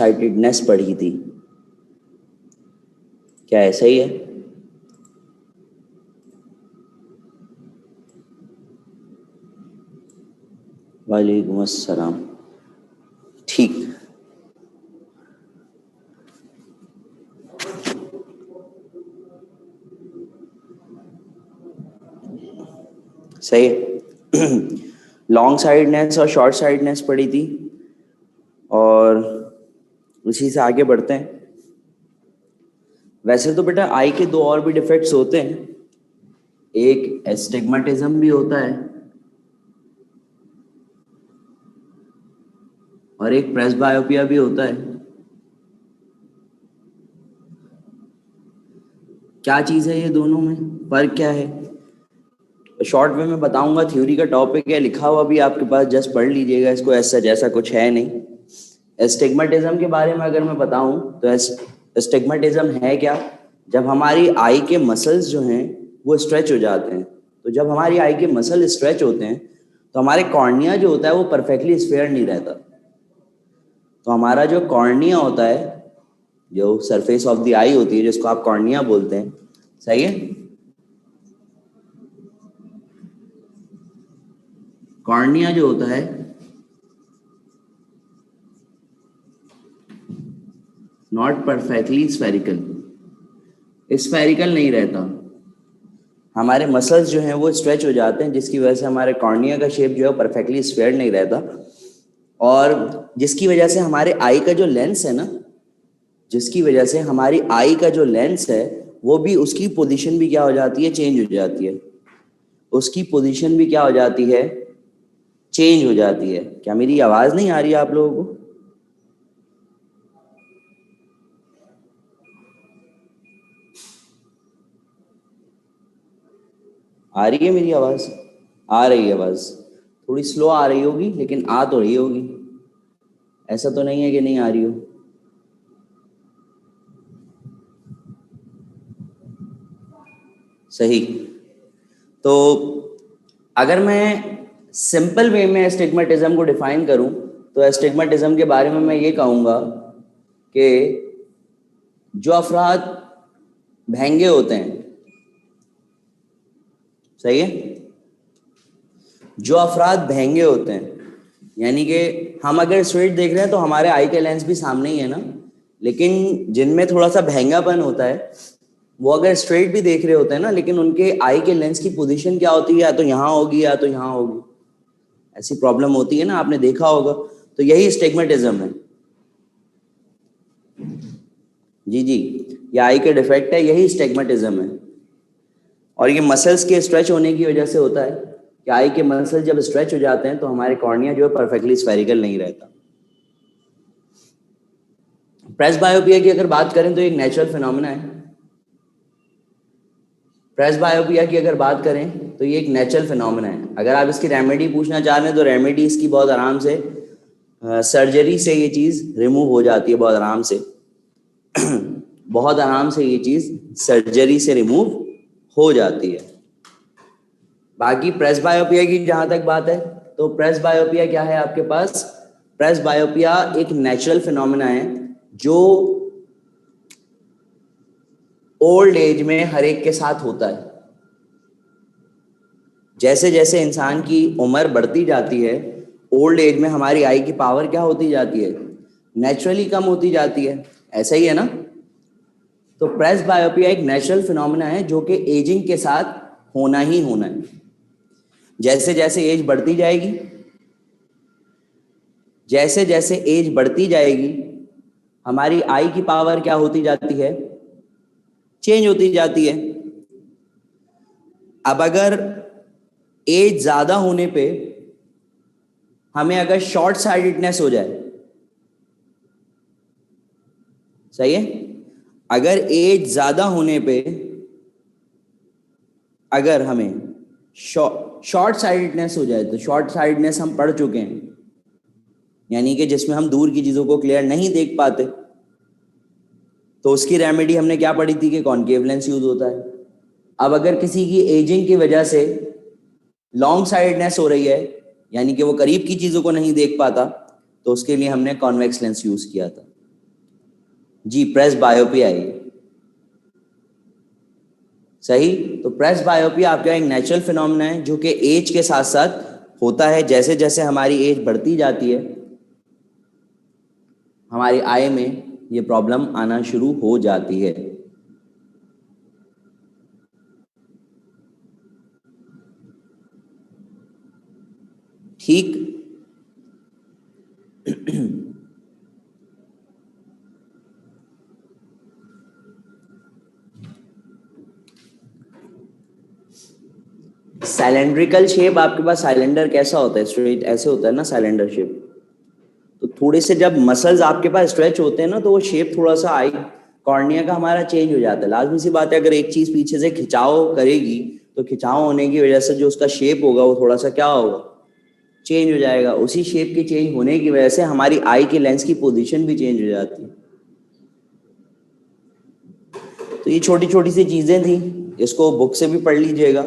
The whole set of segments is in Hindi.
साइटेडनेस पढ़ी थी, क्या ऐसा ही है? वालेकुम अस्सलाम। ठीक, सही है। लॉन्ग साइडनेस और शॉर्ट साइडनेस पढ़ी थी, और उसी से आगे बढ़ते हैं। वैसे तो बेटा आई के दो और भी डिफेक्ट्स होते हैं, एक एस्टिग्मेटिज्म भी होता है और एक प्रेसबायोपिया भी होता है। क्या चीज़ है ये दोनों में, फर्क क्या है? शॉर्ट वे में बताऊंगा, थ्योरी का टॉपिक है, लिखा हुआ भी आपके पास, जस्ट पढ़ लीजिएगा इसको, ऐसा जैसा कुछ है नहीं। एस्टिग्मेटिज्म के बारे में अगर मैं बताऊं तो एस्टिग्मेटिज्म है क्या? जब हमारी आई के मसल्स जो हैं वो स्ट्रेच हो जाते हैं। तो जब हमारी आई के मसल स्ट्रेच होते हैं तो हमारे कॉर्निया जो होता है वो परफेक्टली स्फेयर नहीं रहता। तो हमारा जो कॉर्निया होता है, जो सरफेस ऑफ द आई होती है, जिसको आप कॉर्निया बोलते हैं, सही है? कॉर्निया जो होता है नॉट परफेक्टली स्फेरिकल, स्फेरिकल नहीं रहता। हमारे मसल्स जो हैं वो स्ट्रेच हो जाते हैं, जिसकी वजह से हमारे कॉर्निया का शेप जो है परफेक्टली स्फेयर नहीं रहता, और जिसकी वजह से हमारे आई का जो लेंस है ना, जिसकी वजह से हमारी आई का जो लेंस है वो भी, उसकी पोजीशन भी क्या हो जाती है, चेंज हो जाती है। उसकी पोजीशन भी क्या हो जाती है, चेंज हो जाती है। क्या मेरी आवाज नहीं आ रही है आप लोगों को? आ रही है मेरी आवाज? आ रही है, आवाज थोड़ी स्लो आ रही होगी लेकिन आ तो रही होगी, ऐसा तो नहीं है कि नहीं आ रही हो। सही। तो अगर मैं सिंपल वे में एस्टिग्मेटिज्म को डिफाइन करूं तो एस्टिग्मेटिज्म के बारे में मैं ये कहूंगा कि जो अफराद महंगे होते हैं, सही है, जो अफराद महंगे होते हैं, यानी कि हम अगर स्ट्रेट देख रहे हैं तो हमारे आई के लेंस भी सामने ही है ना, लेकिन जिनमें थोड़ा सा महंगापन होता है वो अगर स्ट्रेट भी देख रहे होते हैं ना, लेकिन उनके आई के लेंस की पोजीशन क्या होती है, या तो यहाँ होगी या तो यहाँ होगी, ऐसी प्रॉब्लम होती है ना, आपने देखा होगा। तो यही एस्टिग्मेटिज्म है। जी जी, ये आई के डिफेक्ट है, यही एस्टिग्मेटिज्म है। और ये मसल्स के स्ट्रेच होने की वजह से होता है कि आई के मसल्स जब स्ट्रेच हो जाते हैं तो हमारे कॉर्निया जो है परफेक्टली स्फेरिकल नहीं रहता। प्रेसबायोपिया की अगर बात करें तो एक नेचुरल फिनोमेना है। प्रेसबायोपिया की अगर बात करें तो ये एक नेचुरल फिनोमेना है। अगर आप इसकी रेमेडी पूछना चाह रहे हैं तो रेमेडी इसकी बहुत आराम से, सर्जरी से ये चीज़ रिमूव हो जाती है, बहुत आराम से। बहुत आराम से ये चीज़ सर्जरी से रिमूव हो जाती है। बाकी प्रेसबायोपिया की जहाँ तक बात है तो प्रेसबायोपिया क्या है आपके पास? प्रेसबायोपिया एक नेचुरल फिनोमेना है जो ओल्ड एज में हर एक के साथ होता है। जैसे जैसे इंसान की उम्र बढ़ती जाती है, ओल्ड एज में हमारी आई की पावर क्या होती जाती है, नेचुरली कम होती जाती है, ऐसा ही है ना? तो प्रेसबायोपिया एक नेचुरल फिनोमेना है जो कि एजिंग के साथ होना ही होना है। जैसे जैसे एज बढ़ती जाएगी, जैसे जैसे एज बढ़ती जाएगी, हमारी आई की पावर क्या होती जाती है, चेंज होती जाती है। अब अगर एज ज्यादा होने पे हमें अगर शॉर्ट साइटेडनेस हो जाए, सही है, अगर एज ज्यादा होने पे अगर हमें शॉर्ट साइटेडनेस हो जाए, तो शॉर्ट साइटेडनेस हम पढ़ चुके हैं, यानी कि जिसमें हम दूर की चीजों को क्लियर नहीं देख पाते, तो उसकी रेमेडी हमने क्या पढ़ी थी कि कॉनकेव लेंस यूज होता है। अब अगर किसी की एजिंग की वजह से लॉन्ग साइटेडनेस हो रही है, यानी कि वो करीब की चीजों को नहीं देख पाता, तो उसके लिए हमने कॉन्वेक्स लेंस यूज किया था। जी, प्रेस बायोपी आई। सही। तो प्रेस बायोपी आपका एक नेचुरल फिनोमेना है जो कि एज के साथ साथ होता है। जैसे जैसे हमारी एज बढ़ती जाती है हमारी आई में ये प्रॉब्लम आना शुरू हो जाती है। ठीक। साइलेंड्रिकल शेप आपके पास साइलेंडर कैसा होता है? स्ट्रेट ऐसे होता है ना साइलेंडर शेप। तो थोड़े से जब मसल्स आपके पास स्ट्रेच होते हैं ना तो वो शेप थोड़ा सा आई कॉर्निया का हमारा चेंज हो जाता है। लाजमी सी बात है, अगर एक चीज पीछे से खिंचाव करेगी तो खिंचाव होने की वजह से जो उसका शेप होगा वो थोड़ा सा क्या होगा, चेंज हो जाएगा। उसी शेप के चेंज होने की वजह से हमारी आई के लेंस की पोजीशन भी चेंज हो जाती है। तो ये छोटी छोटी सी चीजें थी, इसको बुक से भी पढ़ लीजिएगा,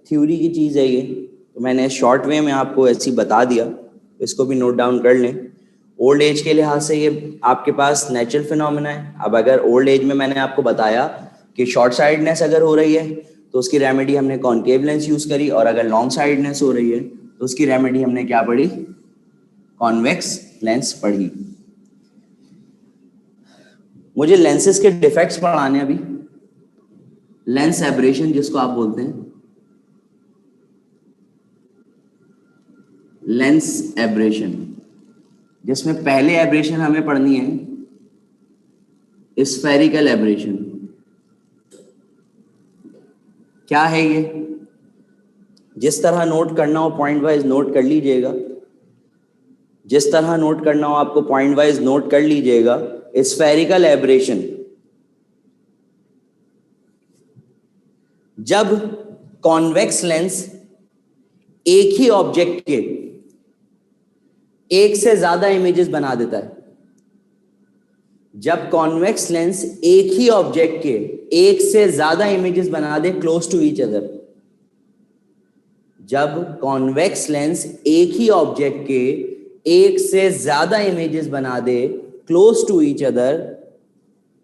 थ्योरी की चीज है ये। तो मैंने शॉर्ट वे में आपको ऐसी बता दिया, इसको भी नोट डाउन कर लें। ओल्ड एज के लिहाज से ये आपके पास नेचुरल फिनोमेना है। अब अगर ओल्ड एज में मैंने आपको बताया कि शॉर्ट साइडनेस अगर हो रही है तो उसकी रेमेडी हमने कॉनकेव लेंस यूज करी, और अगर लॉन्ग साइडनेस हो रही है तो उसकी रेमेडी हमने क्या पढ़ी, कॉन्वेक्स लेंस पढ़ी। मुझे लेंसेज के डिफेक्ट्स पढ़ाने अभी। लेंस एब्रेशन जिसको आप बोलते हैं, लेंस एब्रेशन, जिसमें पहले एब्रेशन हमें पढ़नी है स्फेरिकल एब्रेशन। क्या है ये? जिस तरह नोट करना हो पॉइंट वाइज नोट कर लीजिएगा, जिस तरह नोट करना हो आपको पॉइंट वाइज नोट कर लीजिएगा। स्फेरिकल एब्रेशन, जब कॉन्वेक्स लेंस एक ही ऑब्जेक्ट के एक से ज्यादा इमेजेस बना देता है, जब कॉन्वेक्स लेंस एक ही ऑब्जेक्ट के एक से ज्यादा इमेजेस बना दे क्लोज टू ईच अदर, जब कॉन्वेक्स लेंस एक ही ऑब्जेक्ट के एक से ज्यादा इमेजेस बना दे क्लोज टू ईच अदर,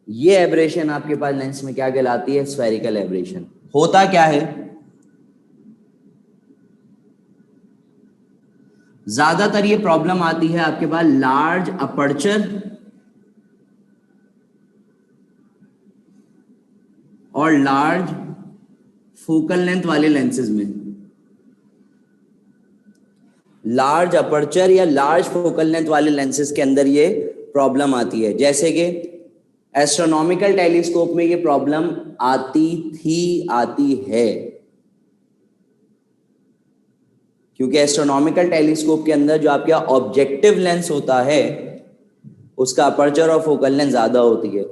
ये एब्रेशन आपके पास लेंस में क्या कहलाती है? Spherical aberration. होता क्या है, ज्यादातर ये प्रॉब्लम आती है आपके पास लार्ज अपर्चर और लार्ज फोकल लेंथ वाले लेंसेज में। लार्ज अपर्चर या लार्ज फोकल लेंथ वाले लेंसेज के अंदर ये प्रॉब्लम आती है। जैसे कि एस्ट्रोनॉमिकल टेलीस्कोप में ये प्रॉब्लम आती है, क्योंकि एस्ट्रोनॉमिकल टेलीस्कोप के अंदर जो आपका ऑब्जेक्टिव लेंस होता है उसका अपर्चर और फोकल लेंथ ज्यादा होती है।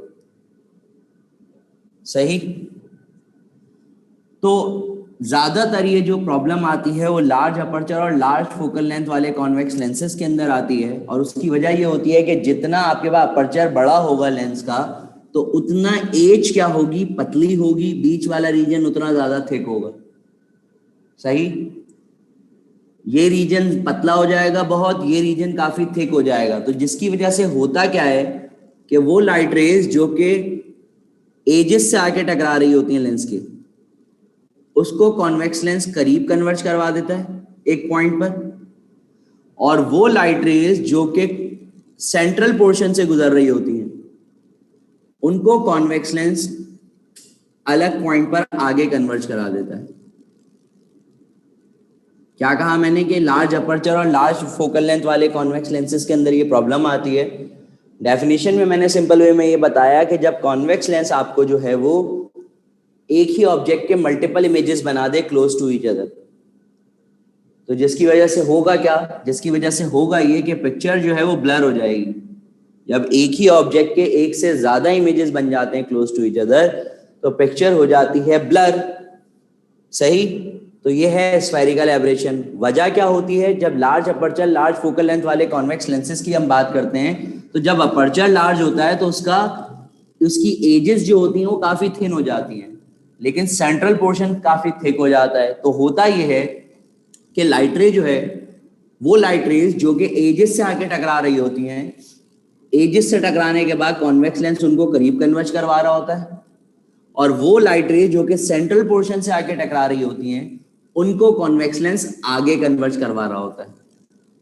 सही। तो ज्यादातर ये जो प्रॉब्लम आती है वो लार्ज अपर्चर और लार्ज फोकल लेंथ वाले कॉन्वेक्स लेंसेज के अंदर आती है, और उसकी वजह ये होती है कि जितना आपके पास अपर्चर बड़ा होगा लेंस का तो उतना एज क्या होगी, पतली होगी, बीच वाला रीजन उतना ज्यादा थिक होगा। सही। ये रीजन पतला हो जाएगा बहुत, ये रीजन काफी थिक हो जाएगा। तो जिसकी वजह से होता क्या है कि वो लाइट रेज जो कि एजेस से आके टकरा रही होती हैं लेंस के, उसको कॉन्वेक्स लेंस करीब कन्वर्ज करवा देता है एक पॉइंट पर, और वो लाइट रेज जो कि सेंट्रल पोर्शन से गुजर रही होती हैं उनको कॉन्वेक्स लेंस अलग पॉइंट पर आगे कन्वर्ज करा देता है। क्या कहा मैंने कि लार्ज अपर्चर और लार्ज फोकल लेंथ वाले कॉन्वेक्स लेंसेज के अंदर ये प्रॉब्लम आती है। डेफिनेशन में मैंने सिंपल वे में ये बताया कि जब कॉन्वेक्स लेंस आपको जो है वो एक ही ऑब्जेक्ट के मल्टीपल इमेजेस बना दे क्लोज टू ईच अदर, तो जिसकी वजह से होगा क्या, जिसकी वजह से होगा ये कि पिक्चर जो है वो ब्लर हो जाएगी। जब एक ही ऑब्जेक्ट के एक से ज्यादा इमेजेस बन जाते हैं क्लोज टू ईच अदर तो पिक्चर हो जाती है ब्लर। सही। तो ये है स्फेरिकल एब्रेशन। वजह क्या होती है, जब large aperture large focal length वाले कॉन्वेक्स लेंसेज की हम बात करते हैं तो जब अपर्चर लार्ज होता है तो उसकी एजेस जो होती हैं वो काफी थिन हो जाती हैं, लेकिन सेंट्रल पोर्शन काफी थिक हो जाता है। तो होता ये है कि लाइट रे जो है वो लाइट रेज जो कि एजेस से आके टकरा रही होती हैं एजेस से टकराने के बाद कॉन्वेक्स लेंस उनको करीब कन्वर्ज करवा रहा होता है, और वो लाइट रे जो कि सेंट्रल पोर्शन से आके टकरा रही होती हैं उनको कॉन्वेक्स लेंस आगे कन्वर्ज करवा रहा होता है।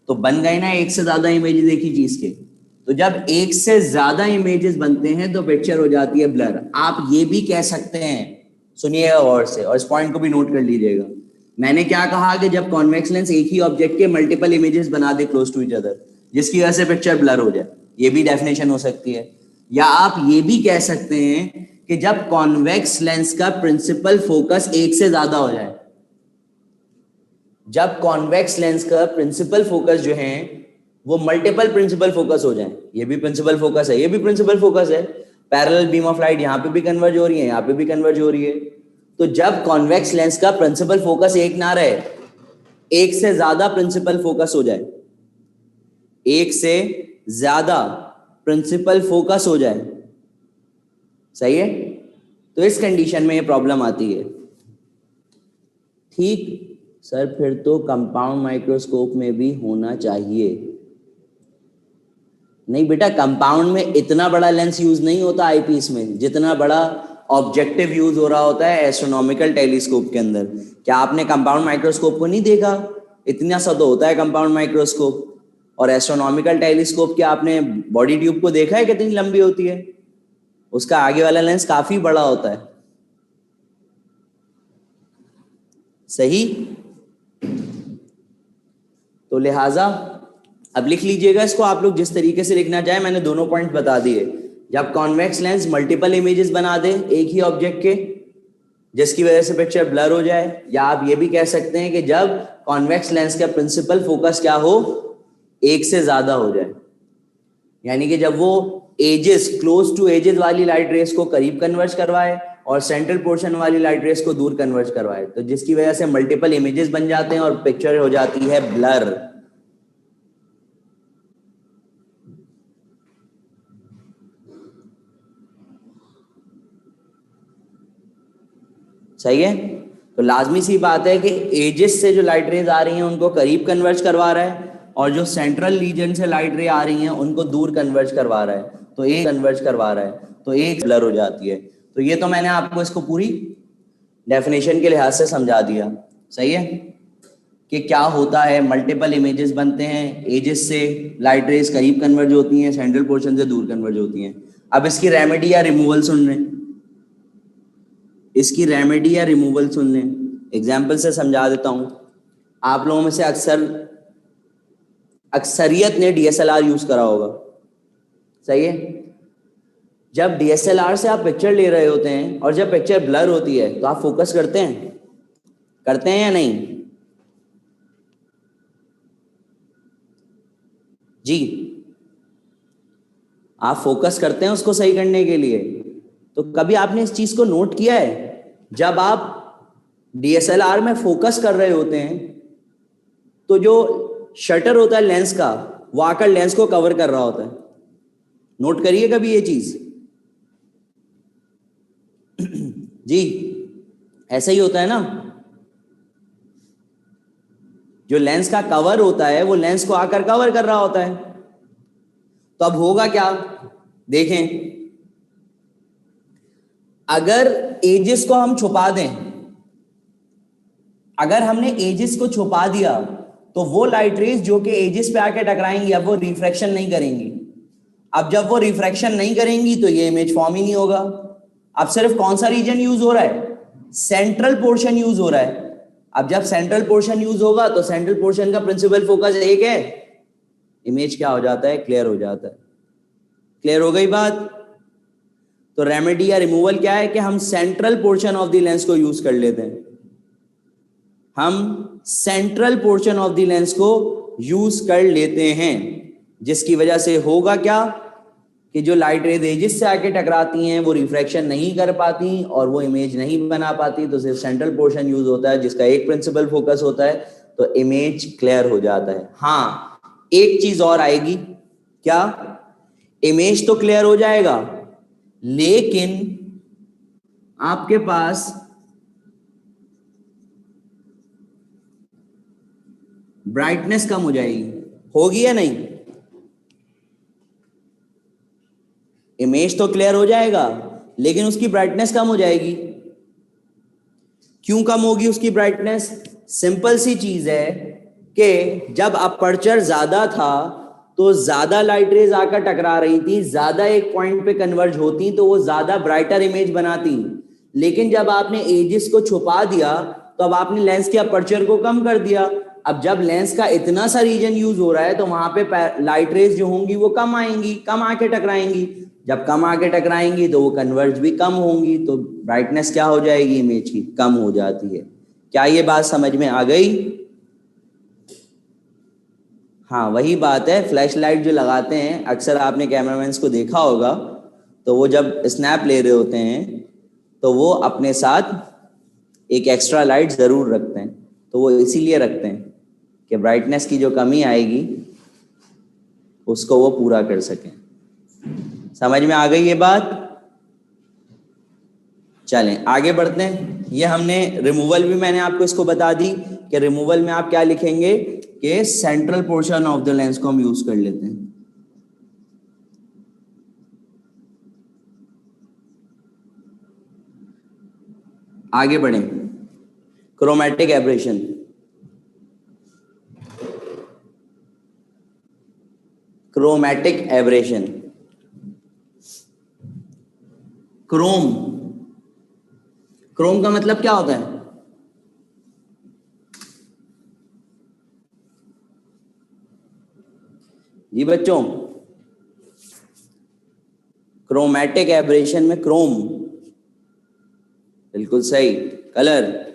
तो बन गए ना एक से ज्यादा इमेजेस एक ही चीज के। तो जब एक से ज्यादा इमेजेस बनते हैं तो पिक्चर हो जाती है ब्लर। आप ये भी कह सकते हैं, सुनिएगा गौर से और इस पॉइंट को भी नोट कर लीजिएगा, मैंने क्या कहा कि जब कॉन्वेक्स लेंस एक ही ऑब्जेक्ट के मल्टीपल इमेजेस बना दे क्लोज टू ईच अदर जिसकी वजह से पिक्चर ब्लर हो जाए, ये भी डेफिनेशन हो सकती है। या आप ये भी कह सकते हैं कि जब कॉन्वेक्स लेंस का प्रिंसिपल फोकस एक से ज्यादा हो जाए, जब कॉन्वेक्स लेंस का प्रिंसिपल फोकस जो है वो मल्टीपल प्रिंसिपल फोकस हो जाए, ये भी प्रिंसिपल फोकस है, ये भी प्रिंसिपल फोकस है, पैरेलल बीम ऑफ लाइट यहां पे भी कन्वर्ज हो रही है, यहां पे भी कन्वर्ज हो रही है। तो जब कॉन्वेक्स लेंस का प्रिंसिपल फोकस एक ना रहे, एक से ज्यादा प्रिंसिपल फोकस हो जाए, एक से ज्यादा प्रिंसिपल फोकस हो जाए, सही है, तो इस कंडीशन में ये प्रॉब्लम आती है। ठीक सर, फिर तो कंपाउंड माइक्रोस्कोप में भी होना चाहिए। नहीं बेटा, कंपाउंड में इतना बड़ा लेंस यूज नहीं होता आईपीस में जितना बड़ा ऑब्जेक्टिव यूज हो रहा होता है एस्ट्रोनॉमिकल टेलीस्कोप के अंदर। क्या आपने कंपाउंड माइक्रोस्कोप को नहीं देखा? इतना सा तो होता है कंपाउंड माइक्रोस्कोप। और एस्ट्रोनॉमिकल टेलीस्कोप के आपने बॉडी ट्यूब को देखा है कितनी लंबी होती है? उसका आगे वाला लेंस काफी बड़ा होता है, सही। तो लिहाजा अब लिख लीजिएगा इसको आप लोग जिस तरीके से लिखना चाहे, मैंने दोनों पॉइंट बता दिए। जब कॉन्वेक्स लेंस मल्टीपल इमेजेस बना दे एक ही ऑब्जेक्ट के जिसकी वजह से पिक्चर ब्लर हो जाए, या आप ये भी कह सकते हैं कि जब कॉन्वेक्स लेंस का प्रिंसिपल फोकस क्या हो, एक से ज्यादा हो जाए, यानी कि जब वो एजेस क्लोज टू एजेस वाली लाइट रेस को करीब कन्वर्ज करवाए और सेंट्रल पोर्शन वाली लाइट रेस को दूर कन्वर्ज करवाए, तो जिसकी वजह से मल्टीपल इमेजेस बन जाते हैं और पिक्चर हो जाती है ब्लर। सही है। तो लाजमी सी बात है कि एजेस से जो लाइट रेज आ रही हैं उनको करीब कन्वर्ज करवा रहा है, और जो सेंट्रल रीजन से लाइट रे आ रही हैं उनको दूर कन्वर्ज करवा रहा है, तो एक कन्वर्ज करवा रहा है, तो एक ब्लर हो जाती है। तो ये तो मैंने आपको इसको पूरी डेफिनेशन के लिहाज से समझा दिया, सही है, कि क्या होता है। मल्टीपल इमेजेस बनते हैं, एजेस से लाइट रेज करीब कन्वर्ज होती हैं, सेंट्रल पोर्शन से दूर कन्वर्ज होती हैं। अब इसकी रेमेडी या रिमूवल सुन लें, इसकी रेमेडी या रिमूवल सुन लें, एग्जाम्पल से समझा देता हूं। आप लोगों में से अक्सरियत ने डीएसएलआर यूज करा होगा, सही है। जब डीएसएलआर से आप पिक्चर ले रहे होते हैं और जब पिक्चर ब्लर होती है तो आप फोकस करते हैं या नहीं जी? आप फोकस करते हैं उसको सही करने के लिए। तो कभी आपने इस चीज को नोट किया है, जब आप डीएसएलआर में फोकस कर रहे होते हैं तो जो शटर होता है लेंस का वो आकर लेंस को कवर कर रहा होता है? नोट करिए कभी ये चीज जी, ऐसा ही होता है ना। जो लेंस का कवर होता है वो लेंस को आकर कवर कर रहा होता है। तो अब होगा क्या, देखें, अगर एजिस को हम छुपा दें, अगर हमने एजिस को छुपा दिया तो वो लाइट रेज जो कि एजिस पे आके टकराएंगी अब वो रिफ्रैक्शन नहीं करेंगी। अब जब वो रिफ्रैक्शन नहीं करेंगी तो ये इमेज फॉर्म ही नहीं होगा। अब सिर्फ कौन सा रीजन यूज हो रहा है? सेंट्रल पोर्शन यूज हो रहा है। अब जब सेंट्रल पोर्शन यूज होगा तो सेंट्रल पोर्शन का प्रिंसिपल फोकस एक है, इमेज क्या हो जाता है? क्लियर हो जाता है। क्लियर हो गई बात? तो रेमेडी या रिमूवल क्या है कि हम central portion of the lens को यूज कर लेते हैं, हम central portion of the lens को यूज कर लेते हैं, जिसकी वजह से होगा क्या कि जो लाइट रेज एजिस से आके टकराती हैं वो रिफ्रैक्शन नहीं कर पाती और वो इमेज नहीं बना पाती, तो सिर्फ सेंट्रल पोर्शन यूज होता है जिसका एक प्रिंसिपल फोकस होता है, तो इमेज क्लियर हो जाता है। हाँ, एक चीज और आएगी, क्या? इमेज तो क्लियर हो जाएगा लेकिन आपके पास ब्राइटनेस कम हो जाएगी, होगी या नहीं? इमेज तो क्लियर हो जाएगा, लेकिन उसकी ब्राइटनेस कम हो जाएगी। क्यों कम होगी उसकी ब्राइटनेस? सिंपल सी चीज है कि जब अपर्चर ज्यादा था तो ज्यादा लाइट रेज आकर टकरा रही थी, ज्यादा एक पॉइंट पे कन्वर्ज होती तो वो ज्यादा ब्राइटर इमेज बनाती। लेकिन जब आपने एजेस को छुपा दिया तो अब आपने लेंस के अपर्चर को कम कर दिया। अब जब लेंस का इतना सा रीजन यूज हो रहा है तो वहां पे लाइट रेज जो होंगी वो कम आएंगी, कम आके टकराएंगी। जब कम आके टकराएंगी तो वो कन्वर्ज भी कम होंगी, तो ब्राइटनेस क्या हो जाएगी इमेज की? कम हो जाती है। क्या ये बात समझ में आ गई? हाँ, वही बात है। फ्लैश लाइट जो लगाते हैं, अक्सर आपने कैमरामैन को देखा होगा, तो वो जब स्नैप ले रहे होते हैं तो वो अपने साथ एक एक्स्ट्रा लाइट जरूर रखते हैं। तो वो इसीलिए रखते हैं कि ब्राइटनेस की जो कमी आएगी उसको वो पूरा कर सकें। समझ में आ गई ये बात? चलें आगे बढ़ते हैं। ये हमने रिमूवल भी मैंने आपको इसको बता दी कि रिमूवल में आप क्या लिखेंगे कि central portion of the lens को हम यूज कर लेते हैं। आगे बढ़ें। Chromatic aberration. Chromatic aberration, chrome, chrome का मतलब क्या होता है? जी बच्चों, क्रोमैटिक एब्रेशन में क्रोम, बिल्कुल सही, कलर।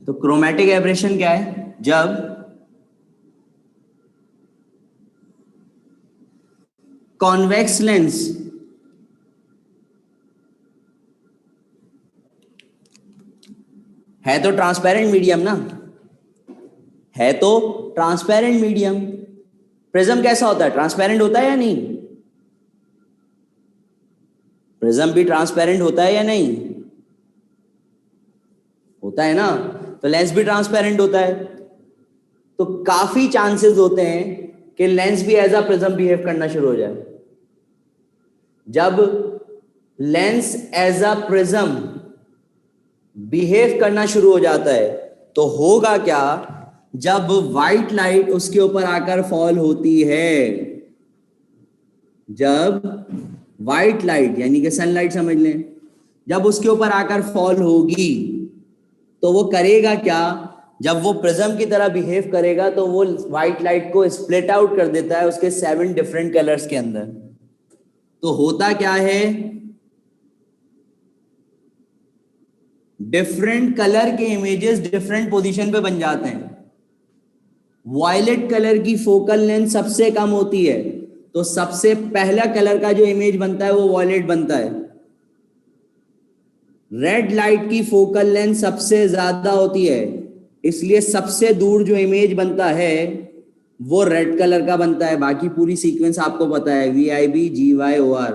तो क्रोमैटिक एब्रेशन क्या है? जब कॉन्वेक्स लेंस है तो ट्रांसपेरेंट मीडियम ना, है तो ट्रांसपेरेंट मीडियम। प्रिज्म कैसा होता है? ट्रांसपेरेंट होता है या नहीं? प्रिज्म भी ट्रांसपेरेंट होता है या नहीं? होता है ना। तो लेंस भी ट्रांसपेरेंट होता है। तो काफी चांसेस होते हैं कि लेंस भी एज अ प्रिज्म बिहेव करना शुरू हो जाए। जब lens as a prism behave करना शुरू हो जाता है तो होगा क्या? जब व्हाइट लाइट उसके ऊपर आकर फॉल होती है, जब व्हाइट लाइट यानी कि सनलाइट समझ लें, जब उसके ऊपर आकर फॉल होगी तो वो करेगा क्या? जब वो प्रिज्म की तरह बिहेव करेगा तो वो व्हाइट लाइट को स्प्लिट आउट कर देता है उसके 7 डिफरेंट कलर्स के अंदर। तो होता क्या है? डिफरेंट कलर के इमेजेस डिफरेंट पोजीशन पे बन जाते हैं। वॉयलेट कलर की फोकल लेंथ सबसे कम होती है, तो सबसे पहला कलर का जो इमेज बनता है वो वॉयलेट बनता है। रेड लाइट की फोकल लेंथ सबसे ज्यादा होती है, इसलिए सबसे दूर जो इमेज बनता है वो रेड कलर का बनता है। बाकी पूरी सीक्वेंस आपको पता है, VIB GYOR।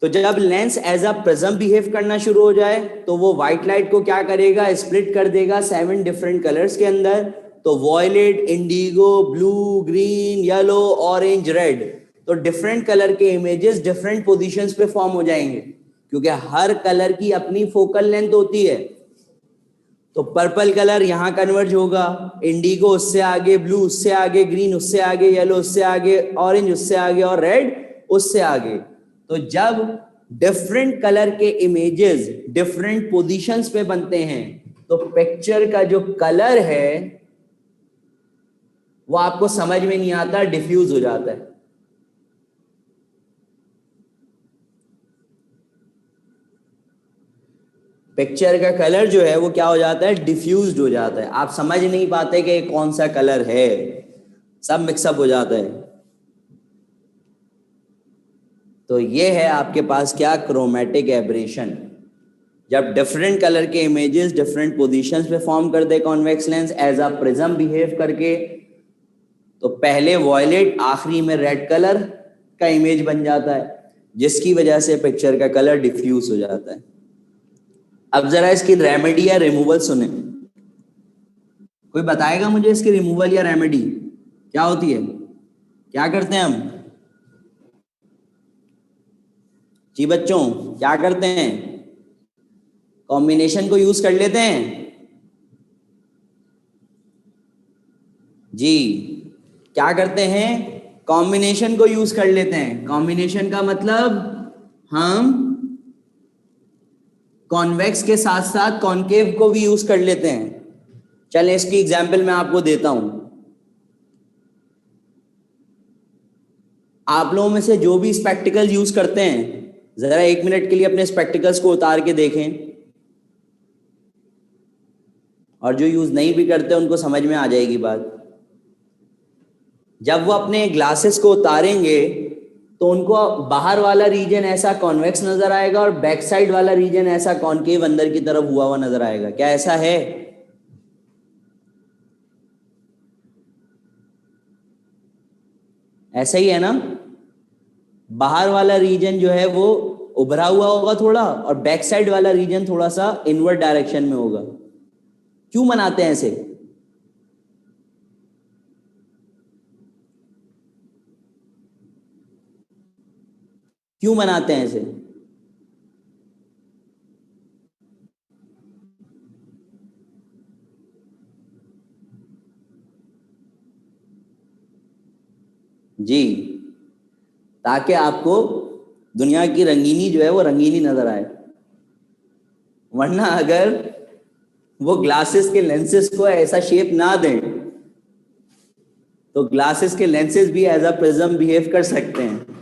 तो जब lens as a prism behave करना शुरू हो जाए तो वो व्हाइट लाइट को क्या करेगा? स्प्लिट कर देगा 7 डिफरेंट कलर्स के अंदर। तो violet, indigo, blue, green, yellow, orange, red, तो डिफरेंट कलर के इमेजेस डिफरेंट पोजीशंस पे फॉर्म हो जाएंगे, क्योंकि हर कलर की अपनी फोकल लेंथ होती है। तो पर्पल कलर यहां कन्वर्ज होगा, इंडिगो उससे आगे, ब्लू उससे आगे, ग्रीन उससे आगे, येलो उससे आगे, ऑरेंज उससे आगे और रेड उससे आगे। तो जब डिफरेंट कलर के इमेजेस डिफरेंट पोजीशंस पे बनते हैं तो पिक्चर का जो कलर है वो आपको समझ में नहीं आता, डिफ्यूज हो जाता है। पिक्चर का कलर जो है वो क्या हो जाता है? डिफ्यूज्ड हो जाता है। आप समझ नहीं पाते कि कौन सा कलर है, सब मिक्सअप हो जाता है। तो ये है आपके पास क्या? Chromatic aberration. जब डिफरेंट कलर के इमेजेस डिफरेंट पोजीशंस पे फॉर्म कर दे convex lens as a prism behave करके, तो पहले वॉयलेट, आखिरी में रेड कलर का इमेज बन जाता है, जिसकी वजह से पिक्चर का कलर डिफ्यूज हो जाता है। अब जरा इसकी रेमेडी या रिमूवल सुने। कोई बताएगा मुझे इसकी रिमूवल या रेमेडी क्या होती है? क्या करते हैं हम? जी बच्चों, क्या करते हैं? कॉम्बिनेशन को यूज कर लेते हैं। जी, क्या करते हैं? कॉम्बिनेशन को यूज कर लेते हैं। कॉम्बिनेशन का मतलब हम कॉन्वेक्स के साथ साथ कॉनकेव को भी यूज कर लेते हैं। चलें इसकी एग्जांपल मैं आपको देता हूं। आप लोगों में से जो भी स्पेक्टिकल्स यूज करते हैं, जरा 1 मिनट के लिए अपने स्पेक्टिकल्स को उतार के देखें, और जो यूज नहीं भी करते उनको समझ में आ जाएगी बात। जब वो अपने ग्लासेस को उतारेंगे तो उनको बाहर वाला रीजन ऐसा कॉन्वेक्स नजर आएगा और बैक साइड वाला रीजन ऐसा कॉनकेव अंदर की तरफ हुआ हुआ नजर आएगा। क्या ऐसा है? ऐसा ही है ना? बाहर वाला रीजन जो है वो उभरा हुआ होगा थोड़ा, और बैक साइड वाला रीजन थोड़ा सा इनवर्ड डायरेक्शन में होगा। क्यों बनाते हैं ऐसे? क्यों बनाते हैं ऐसे? जी, ताकि आपको दुनिया की रंगीनी जो है वो रंगीनी नजर आए। वरना अगर वो ग्लासेस के लेंसेस को ऐसा शेप ना दें तो ग्लासेस के लेंसेस भी एज अ प्रिज्म बिहेव कर सकते हैं।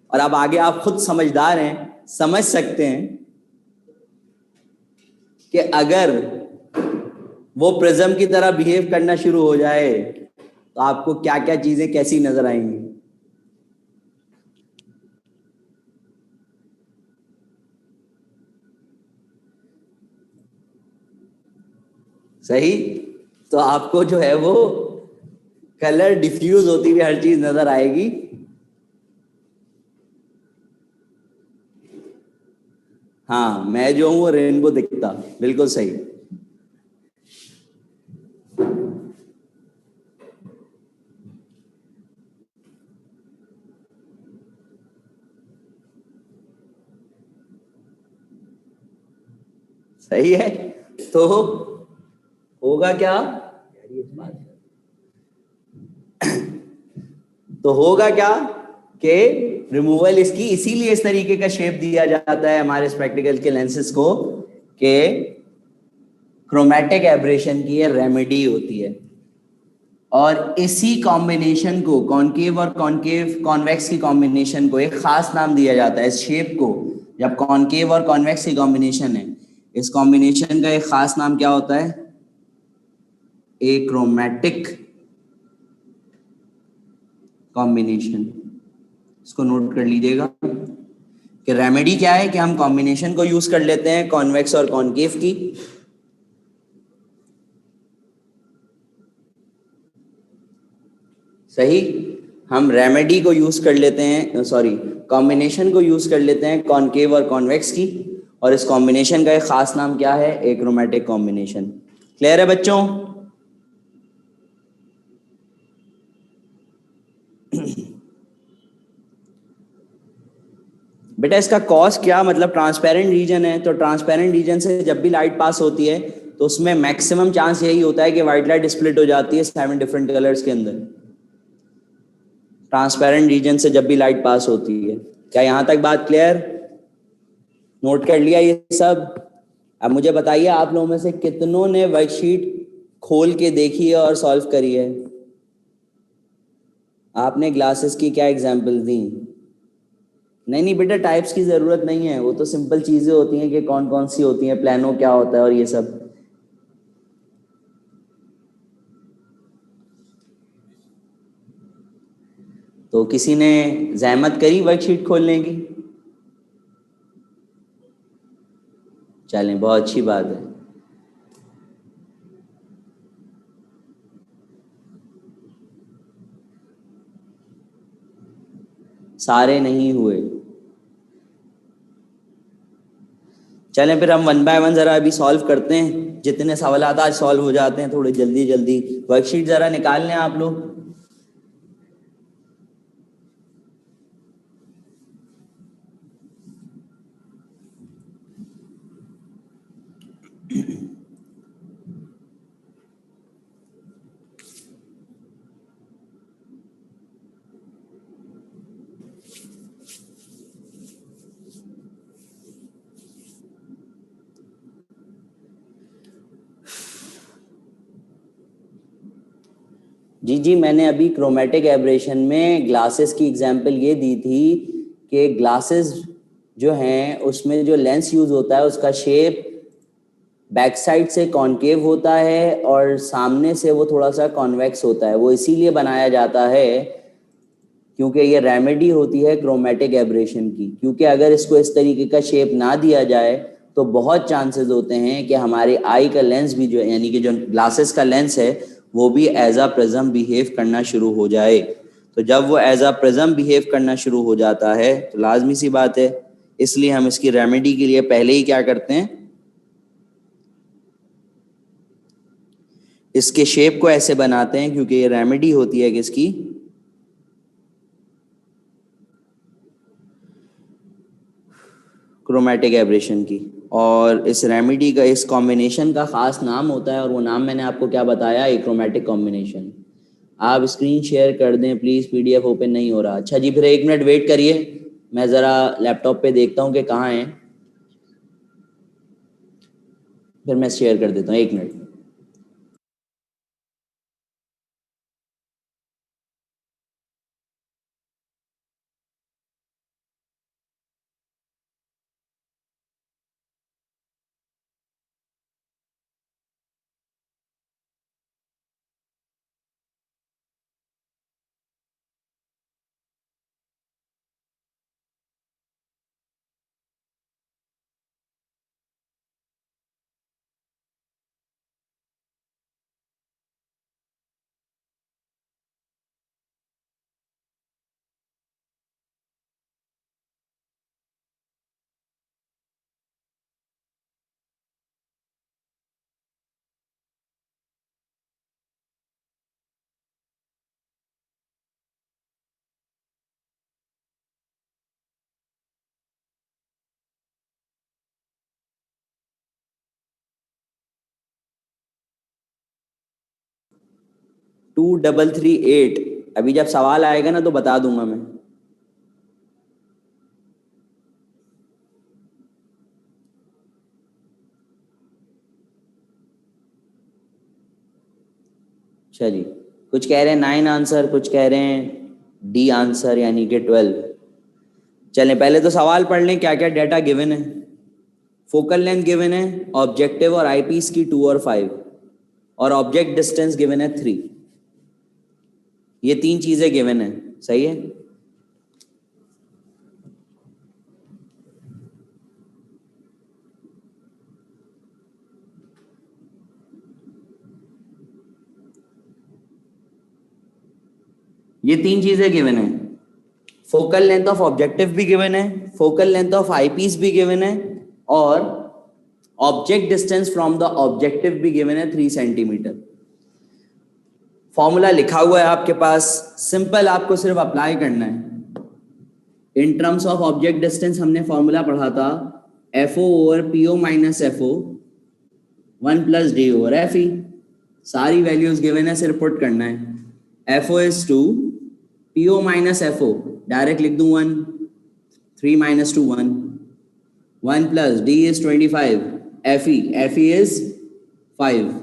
और अब आगे आप खुद समझदार हैं, समझ सकते हैं कि अगर वो प्रिज्म की तरह बिहेव करना शुरू हो जाए तो आपको क्या क्या चीजें कैसी नजर आएंगी। सही? तो आपको जो है वो कलर डिफ्यूज होती हुई हर चीज नजर आएगी। हाँ, मैं जो हूं वो रेनबो दिखता। बिल्कुल सही। सही है। तो होगा क्या? तो होगा क्या कि रिमूवल इसकी इसीलिए इस तरीके का शेप दिया जाता है हमारे स्पेक्टिकल के लेंसेज को कि क्रोमैटिक एब्रेशन की ये रेमेडी होती है। और इसी कॉम्बिनेशन को, कॉनकेव और कॉनकेव कॉन्वेक्स की कॉम्बिनेशन को एक खास नाम दिया जाता है। इस शेप को, जब कॉनकेव और कॉन्वेक्स की कॉम्बिनेशन है, इस कॉम्बिनेशन का एक खास नाम क्या होता है? Achromatic combination. इसको नोट कर लीजिएगा कि रेमेडी क्या है कि हम कॉम्बिनेशन को यूज कर लेते हैं कॉन्वेक्स और कॉनकेव की। सही? हम रेमेडी को यूज कर लेते हैं, सॉरी, कॉम्बिनेशन को यूज कर लेते हैं कॉनकेव और कॉन्वेक्स की, और इस कॉम्बिनेशन का एक खास नाम क्या है? Achromatic combination. क्लियर है बच्चों? बेटा इसका कॉज क्या, मतलब ट्रांसपेरेंट रीजन है, तो ट्रांसपेरेंट रीजन से जब भी लाइट पास होती है तो उसमें मैक्सिमम चांस यही होता है कि व्हाइट लाइट स्प्लिट हो जाती है 7 डिफरेंट कलर्स के अंदर, ट्रांसपेरेंट रीजन से जब भी लाइट पास होती है। क्या यहां तक बात क्लियर? नोट कर लिया ये सब? अब मुझे बताइए, आप लोगों में से कितनों ने वर्कशीट खोल के देखी है और सॉल्व करी है? आपने ग्लासेस की क्या एग्जांपल दी? नहीं नहीं बेटा, टाइप्स की जरूरत नहीं है, वो तो सिंपल चीजें होती हैं कि कौन कौन सी होती हैं, प्लानो क्या होता है और ये सब। तो किसी ने जहमत करी वर्कशीट खोलने की? चलें, बहुत अच्छी बात है। सारे नहीं हुए। चलें फिर हम वन बाय वन जरा अभी सॉल्व करते हैं, जितने सवाल आज सॉल्व हो जाते हैं थोड़े जल्दी जल्दी। वर्कशीट जरा निकाल लें आप लोग। जी जी, मैंने अभी क्रोमेटिक एब्रेशन में ग्लासेस की एग्जांपल ये दी थी कि ग्लासेस जो हैं उसमें जो लेंस यूज होता है उसका शेप बैक साइड से कॉनकेव होता है और सामने से वो थोड़ा सा कॉन्वेक्स होता है। वो इसीलिए बनाया जाता है क्योंकि ये रेमेडी होती है क्रोमेटिक एब्रेशन की। क्योंकि अगर इसको इस तरीके का शेप ना दिया जाए तो बहुत चांसेस होते हैं कि हमारे आई का लेंस भी जो यानी कि जो ग्लासेस का लेंस है वो भी एज अ प्रिज्म बिहेव करना शुरू हो जाए। तो जब वो एज अ प्रिज्म बिहेव करना शुरू हो जाता है तो लाजमी सी बात है, इसलिए हम इसकी रेमेडी के लिए पहले ही क्या करते हैं, इसके शेप को ऐसे बनाते हैं क्योंकि ये रेमेडी होती है किसकी, क्रोमेटिक एब्रेशन की। और इस रेमेडी का, इस कॉम्बिनेशन का खास नाम होता है और वो नाम मैंने आपको क्या बताया, एक्रोमेटिक कॉम्बिनेशन। आप स्क्रीन शेयर कर दें प्लीज, पीडीएफ ओपन नहीं हो रहा। अच्छा जी, फिर 1 मिनट वेट करिए, मैं जरा लैपटॉप पे देखता हूँ कि कहाँ है, फिर मैं शेयर कर देता हूँ। 1 minute. Two double three eight, अभी जब सवाल आएगा ना तो बता दूंगा मैं। अच्छा जी, कुछ कह रहे हैं 9 आंसर, कुछ कह रहे हैं डी आंसर यानी कि 12। चलें पहले तो सवाल पढ़ लें क्या क्या डाटा गिवन है। फोकल लेंथ गिवन है, ऑब्जेक्टिव और आईपीस की 2 और 5, और ऑब्जेक्ट डिस्टेंस गिवन है 3। ये 3 चीजें गिवन है, सही है। ये 3 चीजें गिवन है, फोकल लेंथ ऑफ ऑब्जेक्टिव भी गिवन है, फोकल लेंथ ऑफ आईपीस भी गिवन है, और object distance from the objective भी गिवन है 3 सेंटीमीटर। फॉर्मूला लिखा हुआ है आपके पास, सिंपल आपको सिर्फ अप्लाई करना है। इन टर्म्स ऑफ ऑब्जेक्ट डिस्टेंस हमने फॉर्मूला पढ़ा था, FO over PO minus FO 1 plus D over F ई। सारी वैल्यूज गिवन है, सिर्फ पुट करना है। FO is 2, PO minus FO direct लिख दूं 1, 3 minus 2 1, 1 plus D is 25, F E is 5,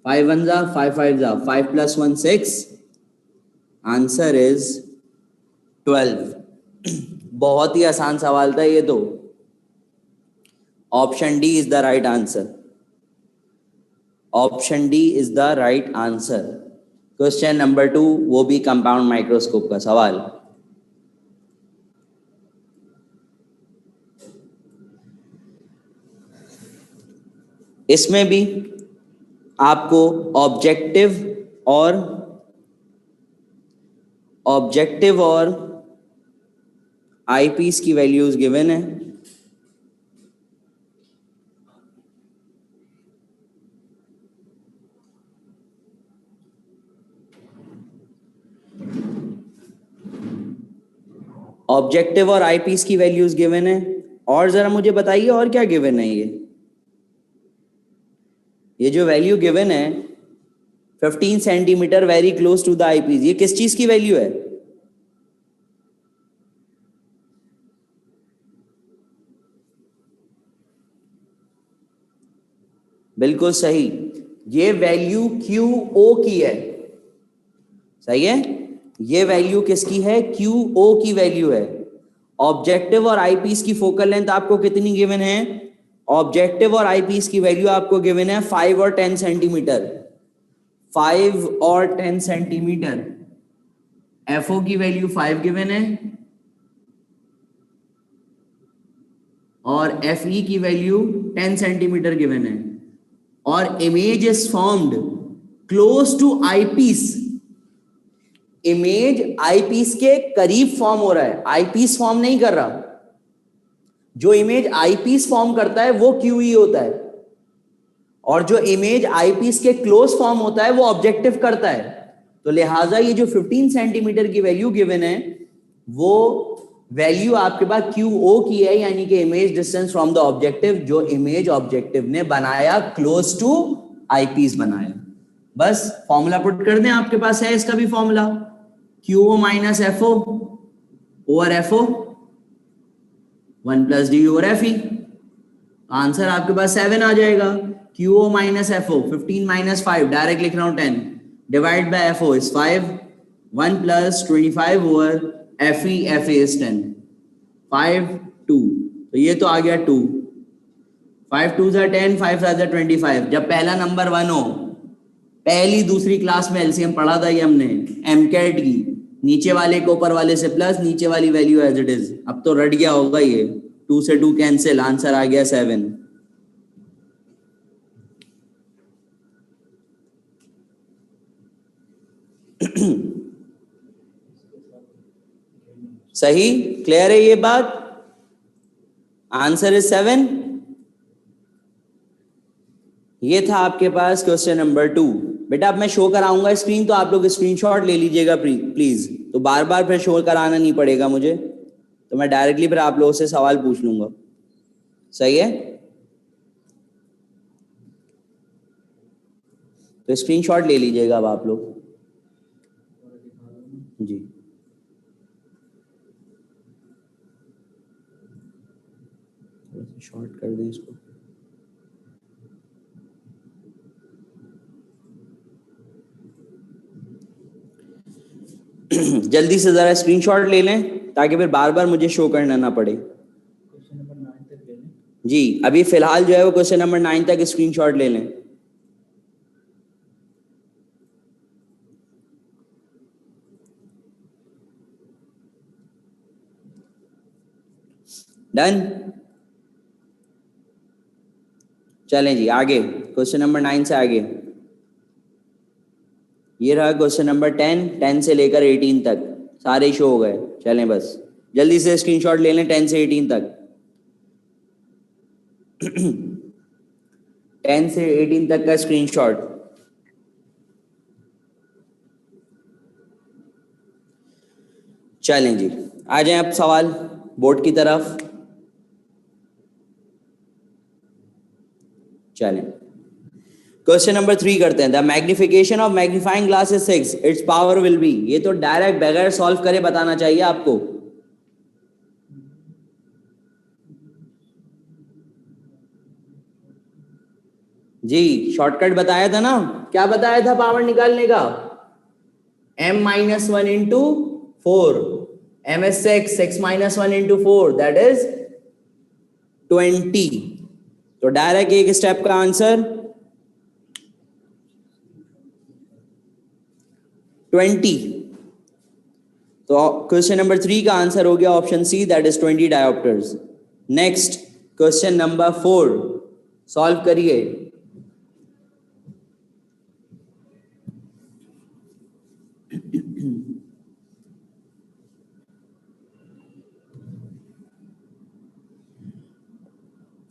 5 1 जा 5 5 जा 5 प्लस 1 6, आंसर इज 12। बहुत ही आसान सवाल था ये तो। Option D is the right answer, option D is the right answer. Question number 2, वो भी कंपाउंड माइक्रोस्कोप का सवाल। इसमें भी आपको ऑब्जेक्टिव और आईपीस की वैल्यूज गिवन है। ऑब्जेक्टिव और आई पीस की वैल्यूज गिवन है। और जरा मुझे बताइए और क्या गिवन है। ये जो वैल्यू गिवन है 15 centimetre very close to the eyepiece, ये किस चीज की वैल्यू है? बिल्कुल सही, ये वैल्यू क्यू ओ की है। सही है, ये वैल्यू किसकी है? क्यू ओ की वैल्यू है। ऑब्जेक्टिव और आईपीस की फोकल लेंथ आपको कितनी गिवन है? ऑब्जेक्टिव और आईपीस की वैल्यू आपको गिवन है 5 और 10 सेंटीमीटर। 5 और 10 सेंटीमीटर। एफओ की वैल्यू 5 गिवन है और एफ ई की वैल्यू 10 सेंटीमीटर गिवन है। और image is formed close to eyepiece. Image eyepiece के करीब फॉर्म हो रहा है, आईपीस फॉर्म नहीं कर रहा। जो इमेज आईपीस फॉर्म करता है वो क्यूई होता है, और जो इमेज आईपीस के क्लोज फॉर्म होता है वो ऑब्जेक्टिव करता है। तो लिहाजा ये जो 15 सेंटीमीटर की वैल्यू गिवन है वो वैल्यू आपके पास क्यू ओ की है, यानी कि image distance from the objective, जो इमेज ऑब्जेक्टिव ने बनाया क्लोज टू आईपीस बनाया। बस फॉर्मूला पुट कर दें, आपके पास है इसका भी formula, Q O minus F O over F O 1 plus D over F E. Answer आपके पास 7 आ जाएगा। Q O minus F O 15 minus 5 direct लिख रहा हूं 10 divide by F O is 5 1 plus 25 over F A is 10 5 2, तो ये तो आ गया 2 5 2 जा 10 5 7 जा 25। जब पहला नंबर 1 हो, पहली दूसरी क्लास में एलसीएम पढ़ा था ये हमने एमकेट की, नीचे वाले को ऊपर वाले से प्लस, नीचे वाली वैल्यू एज इट इज। अब तो रट गया होगा ये, 2 से 2 कैंसिल, आंसर आ गया 7। सही, क्लियर है ये बात? Answer is 7। ये था आपके पास क्वेश्चन नंबर 2। बेटा अब मैं शो कराऊंगा स्क्रीन, तो आप लोग स्क्रीनशॉट ले लीजिएगा प्लीज, तो बार बार फिर शो कराना नहीं पड़ेगा मुझे, तो मैं डायरेक्टली फिर आप लोगों से सवाल पूछ लूंगा। सही है, तो स्क्रीनशॉट ले लीजिएगा अब आप लोग जी। शॉर्ट कर दें इसको। जल्दी से जरा स्क्रीनशॉट ले लें ताकि फिर बार बार मुझे शो करना ना पड़े। क्वेश्चन नंबर 9 तक ले लें जी, अभी फिलहाल जो है वो क्वेश्चन नंबर 9 तक स्क्रीनशॉट ले लें। डन, चलें जी आगे, क्वेश्चन नंबर 9 से आगे। ये रहा क्वेश्चन नंबर 10 से लेकर 18 तक सारे शो हो गए। चलें बस जल्दी से स्क्रीनशॉट ले लें 10 से 18 तक। 10 से 18 तक का स्क्रीनशॉट। चलें जी, आ जाएं अब सवाल बोर्ड की तरफ। चलें क्वेश्चन नंबर 3 करते हैं। The magnification of magnifying glass is 6, it's power will be. ये तो डायरेक्ट बगैर सॉल्व करे बताना चाहिए आपको। जी शॉर्टकट बताया था ना, क्या बताया था पावर निकालने का? m-1 into 4, m is 6, 6-1 into 4 that is 20। तो डायरेक्ट एक स्टेप का आंसर 20। तो क्वेश्चन नंबर 3 का आंसर हो गया option C, that is 20 dioptres. Next question number 4 solve करिए।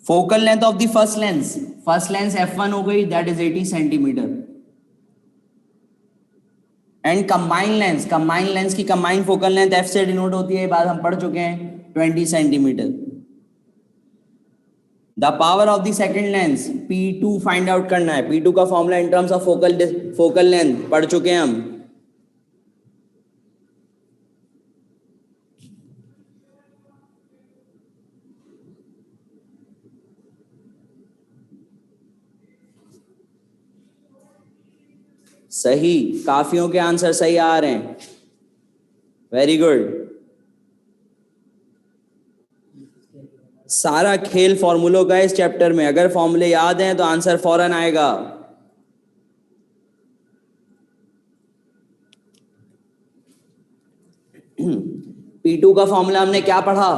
Focal length of the first lens f1 हो गई, that is 80 centimetre. And combine lens की कंबाइन फोकल लेंथ एफ से डिनोट होती है, ये बात हम पढ़ चुके हैं, 20 centimetre. The power of the second lens P2 find out करना है। P2 का formula in terms of focal length पढ़ चुके हैं हम। सही, काफियों के आंसर सही आ रहे हैं, वेरी गुड। सारा खेल फॉर्मूलों का है इस चैप्टर में, अगर फॉर्मूले याद हैं तो आंसर फौरन आएगा। P2 का फॉर्मूला हमने क्या पढ़ा?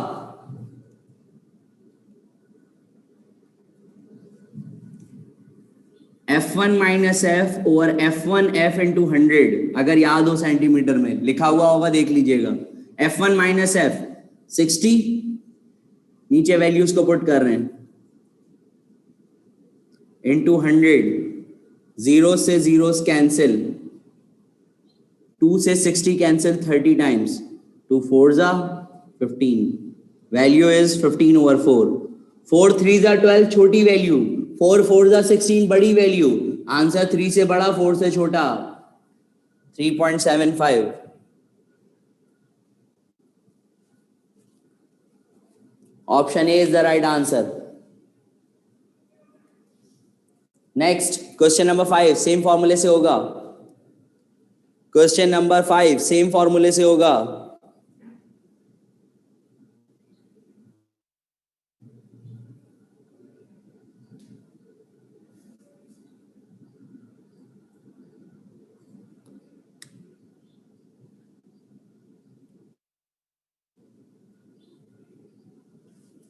F1 minus F over F1 F into 100, अगर याद हो सेंटीमीटर में लिखा हुआ होगा देख लीजिएगा। F1 माइनस एफ 60, नीचे वैल्यूज को पुट कर रहे हैं, इंटू 100, जीरो से जीरोस कैंसिल, 2 से 60 कैंसिल 30 टाइम्स, 2 4 जा 15, वैल्यू इज 15 ओवर 4, 4 3 जा 12 छोटी वैल्यू, 4 4 जा 16 बड़ी वैल्यू, आंसर 3 से बड़ा 4 से छोटा, 3.75। Option A is the right answer. Next question number 5 same फॉर्मूले से होगा। क्वेश्चन नंबर 5 सेम फॉर्मूले से होगा।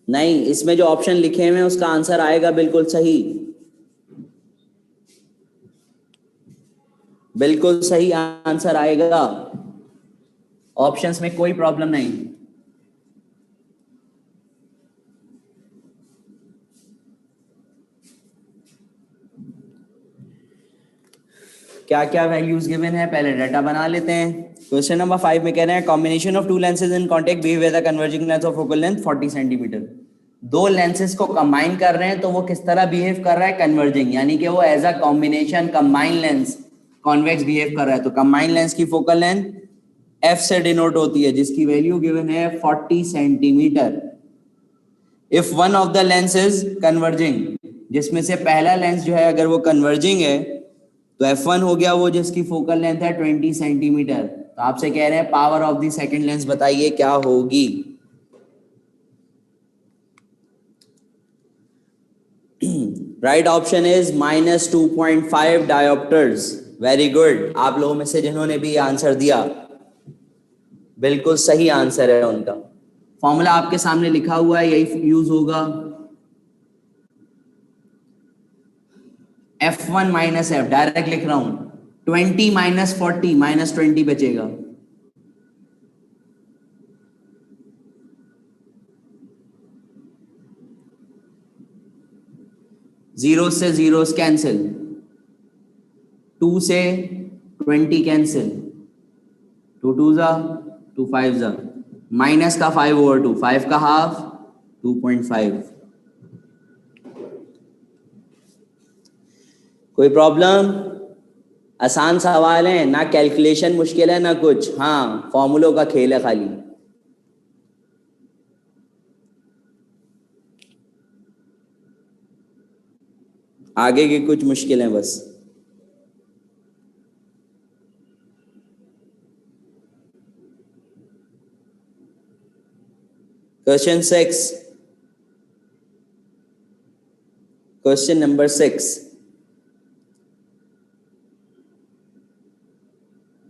नहीं, इसमें जो ऑप्शन लिखे हुए हैं उसका आंसर आएगा बिल्कुल सही, बिल्कुल सही आंसर आएगा, ऑप्शंस में कोई प्रॉब्लम नहीं। क्या क्या वैल्यूज गिवन है पहले डाटा बना लेते हैं। क्वेश्चन नंबर 5 में कह रहे हैं combination of to lenses in contact behave with the converging length of focal length 40 centimetre. दो लेंसेज को कंबाइन कर रहे हैं तो वो किस तरह बिहेव कर रहा है, कन्वर्जिंग, यानी कि वो as a combination combine lens convex behave कर रहा है। तो कंबाइन लेंस की फोकल लेंथ एफ से डिनोट होती है, जिसकी वैल्यू गिवन है 40 centimetre. If one of the lens is converging, जिसमें से पहला लेंस जो है अगर वो कन्वर्जिंग है तो F1 हो गया वो जिसकी फोकल लेंथ है 20 सेंटीमीटर। तो आपसे कह रहे हैं power of the second lens बताइए क्या होगी। Right option is -2.5 dioptres. Very good, आप लोगों में से जिन्होंने भी आंसर दिया बिल्कुल सही आंसर है उनका। फॉर्मूला आपके सामने लिखा हुआ है, यही यूज होगा। F1 माइनस एफ डायरेक्ट लिख रहा हूं, 20 माइनस 40 माइनस 20 बचेगा, जीरो से जीरोस कैंसिल, 2 से 20 कैंसिल, 2 2 जा 2 5 जा, माइनस का 5 ओवर 2, 5 का हाफ 2.5। कोई प्रॉब्लम? आसान सवाल है ना, कैलकुलेशन मुश्किल है ना कुछ, हाँ फॉर्मूलों का खेल है खाली। आगे की कुछ मुश्किल है बस। क्वेश्चन 6, क्वेश्चन नंबर 6,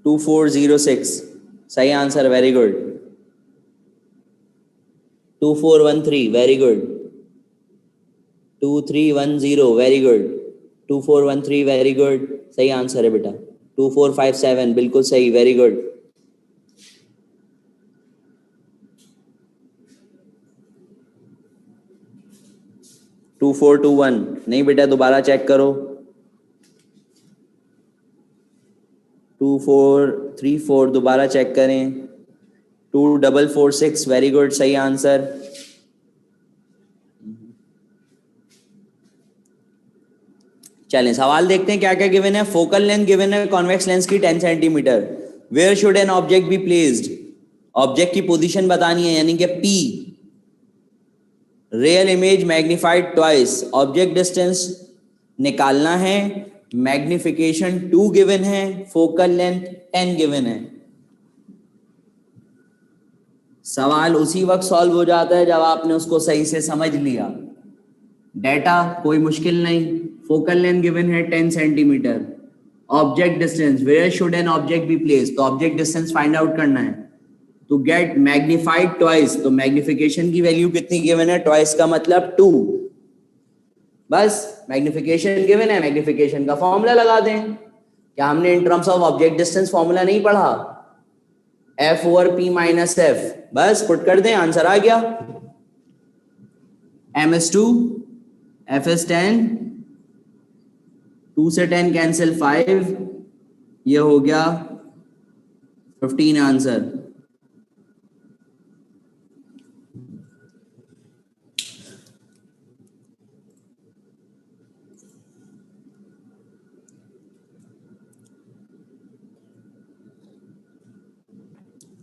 2406, सही answer, very good. 2413, very good. 2310, very good. 2413, very good, सही आंसर है बेटा। 2457, बिल्कुल सही, वेरी गुड। 2421, नहीं बेटा दोबारा चेक करो। 2434 दोबारा चेक करें, 2446, वेरी गुड, सही आंसर। चलें सवाल देखते हैं क्या क्या गिवन है। फोकल लेंथ गिवन है कॉन्वेक्स लेंस की 10 centimetre. Where should an object be placed, object की पोजीशन बतानी है यानी कि P. Real image magnified twice, object distance निकालना है, मैग्निफिकेशन 2 गिवन है, फोकल लेंथ 10 गिवन है। सवाल उसी वक्त सॉल्व हो जाता है जब आपने उसको सही से समझ लिया। डेटा कोई मुश्किल नहीं, फोकल लेंथ गिवन है 10 centimetre, object distance where should an object be place, तो ऑब्जेक्ट डिस्टेंस फाइंड आउट करना है। टू गेट मैग्निफाइड ट्वाइस, तो मैग्निफिकेशन की वैल्यू कितनी गिवन है, ट्वाइस का मतलब 2। बस मैग्निफिकेशन गिवन है, मैग्निफिकेशन का फॉर्मूला लगा दें। क्या हमने in terms of object distance formula नहीं पढ़ा, F over P minus F, बस पुट कर दें, आंसर आ गया। M is 2, F is 10, 2 से 10 कैंसिल 5, ये हो गया 15 आंसर।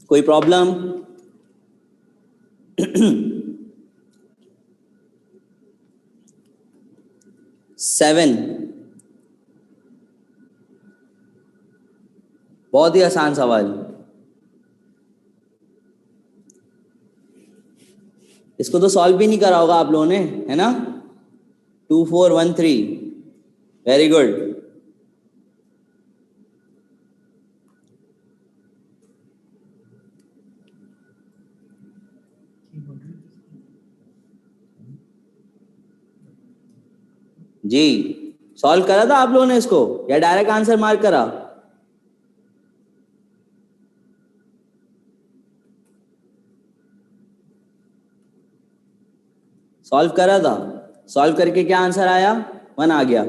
कोई प्रॉब्लम? सेवन, बहुत ही आसान सवाल। इसको तो सॉल्व भी नहीं करा होगा आप लोगों ने, है ना। 2413, वेरी गुड। जी, सॉल्व करा था आप लोगों ने इसको या डायरेक्ट आंसर मार्क करा? सॉल्व करा था, सॉल्व करके क्या आंसर आया, 1 आ गया।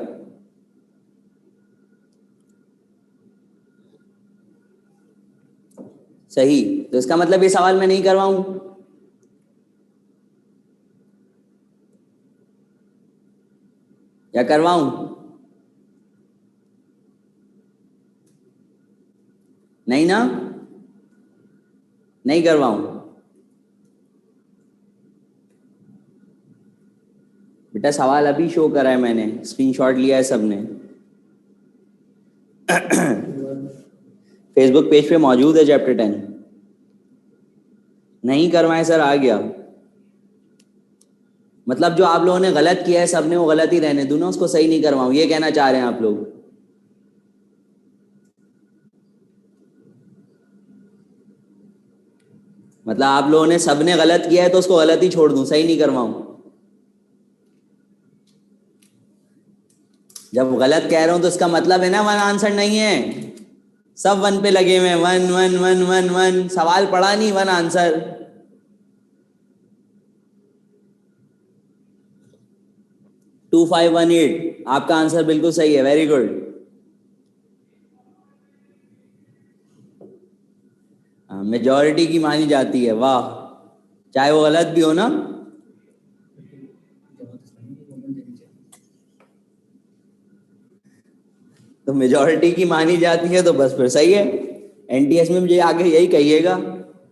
सही, तो इसका मतलब ये सवाल मैं नहीं करवाऊं। या करवाऊं? नहीं ना, नहीं करवाऊं। बेटा सवाल अभी शो करा है मैंने, स्क्रीनशॉट लिया है सबने। फेसबुक पेज पे मौजूद है चैप्टर 10। नहीं करवाएं सर, आ गया। मतलब जो आप लोगों ने गलत किया है सबने वो गलत ही रहने दूं ना, उसको सही नहीं करवाऊं, ये कहना चाह रहे हैं आप लोग। मतलब आप लोगों ने सबने गलत किया है तो उसको गलत ही छोड़ दूं, सही नहीं करवाऊं। जब गलत कह रहा हूं तो इसका मतलब है ना 1 आंसर नहीं है। सब 1 पे लगे हुए, 1 1 1 1 1, सवाल पढ़ा नहीं, 1 आंसर। टू 2518, आपका आंसर बिल्कुल सही है, वेरी गुड। मेजॉरिटी की मानी जाती है, वाह, चाहे वो गलत भी हो ना। तो मेजॉरिटी की मानी जाती है तो बस फिर सही है। एनटीएस में मुझे आगे यही कहिएगा,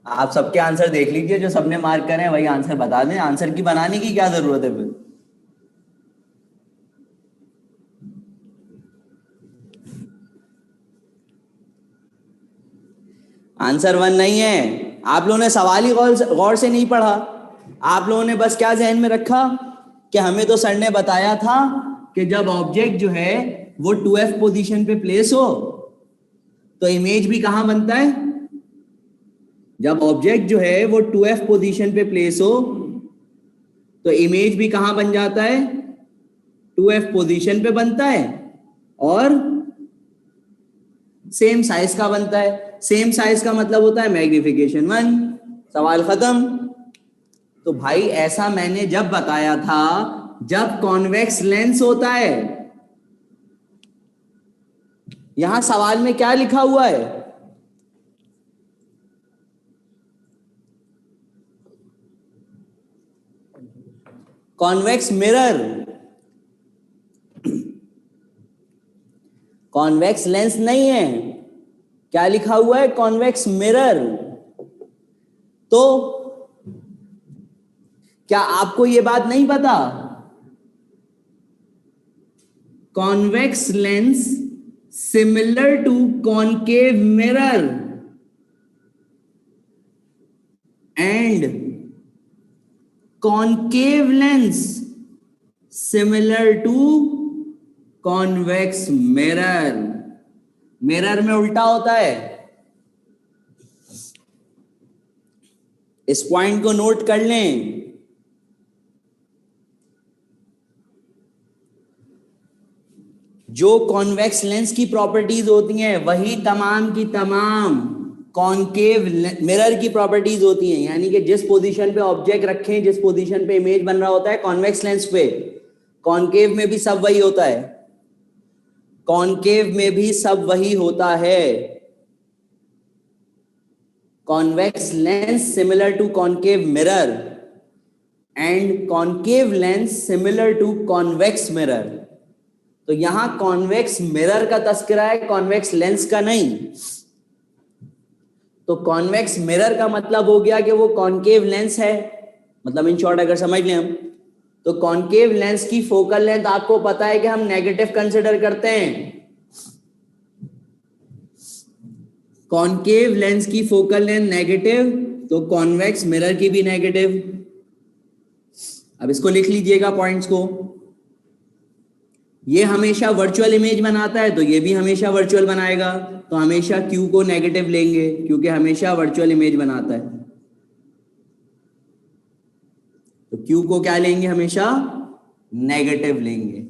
आप सबके आंसर देख लीजिए, जो सबने मार्क करे हैं वही आंसर बता दें, आंसर की बनाने की क्या जरूरत है फिर। आंसर 1 नहीं है, आप लोगों ने सवाल ही गौर से नहीं पढ़ा। आप लोगों ने बस क्या जहन में रखा कि हमें तो सर ने बताया था कि जब ऑब्जेक्ट जो है वो 2F पोजीशन पे प्लेस हो तो इमेज भी कहां बनता है। जब ऑब्जेक्ट जो है वो 2F पोजीशन पे प्लेस हो तो इमेज भी कहां बन जाता है, 2F पोजीशन पे बनता है और सेम साइज का बनता है। सेम साइज का मतलब होता है मैग्निफिकेशन 1, सवाल खत्म। तो भाई ऐसा मैंने जब बताया था जब कॉन्वेक्स लेंस होता है, यहां सवाल में क्या लिखा हुआ है? कॉन्वेक्स मिरर, कॉन्वेक्स लेंस नहीं है। क्या लिखा हुआ है? Convex mirror. तो क्या आपको यह बात नहीं पता? Convex lens similar to concave mirror and concave lens similar to convex mirror. Mirror में उल्टा होता है। इस पॉइंट को नोट कर लें। जो कॉन्वेक्स लेंस की प्रॉपर्टीज होती हैं वही तमाम की तमाम कॉनकेव मिरर की प्रॉपर्टीज होती हैं। यानी कि जिस पोजीशन पे ऑब्जेक्ट रखें, जिस पोजीशन पे इमेज बन रहा होता है कॉन्वेक्स लेंस पे, कॉनकेव में भी सब वही होता है। कॉनकेव में भी सब वही होता है। Convex lens similar to concave mirror and concave lens similar to convex mirror. तो यहां कॉन्वेक्स मिरर का तस्करा है, कॉन्वेक्स लेंस का नहीं। तो कॉन्वेक्स मिरर का मतलब हो गया कि वो कॉनकेव लेंस है। मतलब इन शॉर्ट अगर समझ लें हम, तो कॉनकेव लेंस की फोकल लेंथ आपको पता है कि हम नेगेटिव कंसिडर करते हैं। कॉनकेव लेंस की फोकल लेंथ नेगेटिव, तो कॉन्वेक्स मिरर की भी नेगेटिव। अब इसको लिख लीजिएगा पॉइंट्स को। ये हमेशा वर्चुअल इमेज बनाता है तो ये भी हमेशा वर्चुअल बनाएगा। तो हमेशा Q को नेगेटिव लेंगे क्योंकि हमेशा वर्चुअल इमेज बनाता है। तो Q को क्या लेंगे? हमेशा नेगेटिव लेंगे।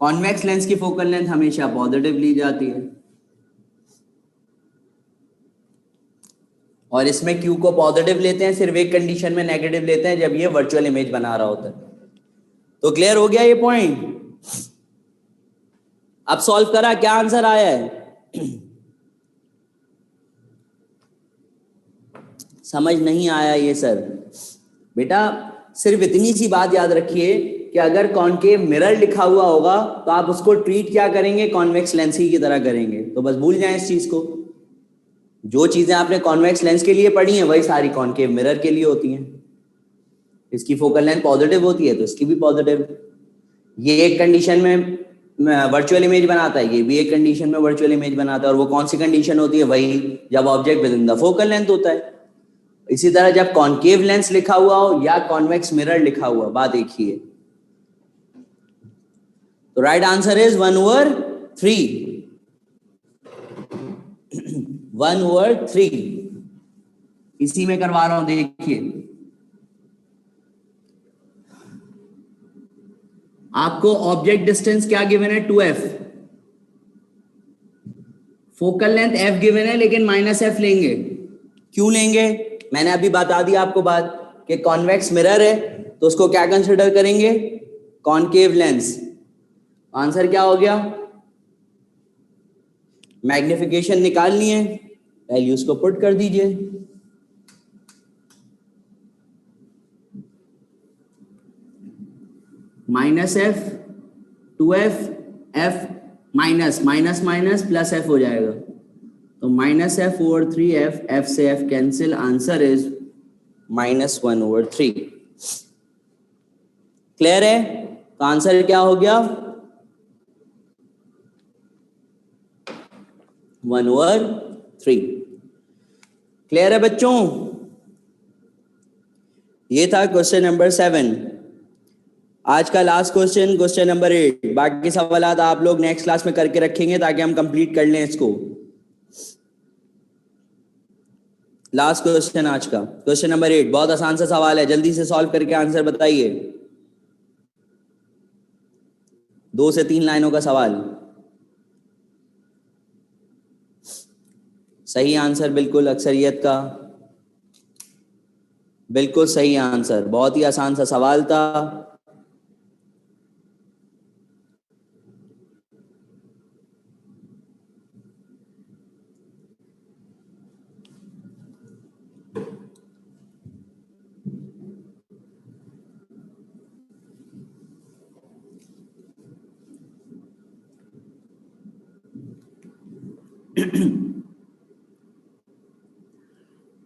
कॉन्वेक्स लेंस की फोकल लेंथ हमेशा पॉजिटिव ली जाती है और इसमें Q को पॉजिटिव लेते हैं, सिर्फ एक कंडीशन में नेगेटिव लेते हैं, जब ये वर्चुअल इमेज बना रहा होता है। तो क्लियर हो गया ये पॉइंट? अब सॉल्व करा, क्या आंसर आया है? समझ नहीं आया ये सर? बेटा सिर्फ इतनी सी बात याद रखिए कि अगर कॉनकेव मिरर लिखा हुआ होगा तो आप उसको ट्रीट क्या करेंगे? कॉन्वेक्स लेंस ही की तरह करेंगे। तो बस भूल जाएं इस चीज को। जो चीजें आपने कॉन्वेक्स लेंस के लिए पढ़ी हैं वही सारी कॉनकेव मिरर के लिए होती हैं। इसकी फोकल लेंथ पॉजिटिव होती है तो इसकी भी पॉजिटिव। ये एक कंडीशन में वर्चुअल इमेज बनाता है, ये भी एक कंडीशन में वर्चुअल इमेज बनाता है। और वो कौन सी कंडीशन होती है? वही जब object with in the focal length होता है। इसी तरह जब कॉनकेव लेंस लिखा हुआ हो या कॉन्वेक्स मिरर लिखा हुआ, बात एक ही है। तो राइट आंसर इज 1/3। 1/3 इसी में करवा रहा हूं, देखिए। आपको ऑब्जेक्ट डिस्टेंस क्या गिवन है? 2f। Focal length f given है लेकिन -f लेंगे। क्यों लेंगे? मैंने अभी बता दिया आपको बात कि कॉन्वेक्स मिरर है तो उसको क्या कंसिडर करेंगे? Concave lens. आंसर क्या हो गया? मैग्निफिकेशन निकालनी है, वैल्यूज को पुट कर दीजिए। -f 2f f minus minus minus plus f हो जाएगा। तो -f/3f, f से f cancel, answer is -1/3। Clear है? तो आंसर क्या हो गया? 1/3। क्लियर है बच्चों? ये था क्वेश्चन नंबर 7। आज का लास्ट क्वेश्चन, क्वेश्चन नंबर 8। बाकी सवाल आप लोग नेक्स्ट क्लास में करके रखेंगे ताकि हम कंप्लीट कर लें इसको। लास्ट क्वेश्चन आज का, क्वेश्चन नंबर 8। बहुत आसान सा सवाल है, जल्दी से सॉल्व करके आंसर बताइए। 2 से 3 लाइनों का सवाल। सही आंसर बिल्कुल अक्सरियत का, बिल्कुल सही आंसर। बहुत ही आसान सा सवाल था।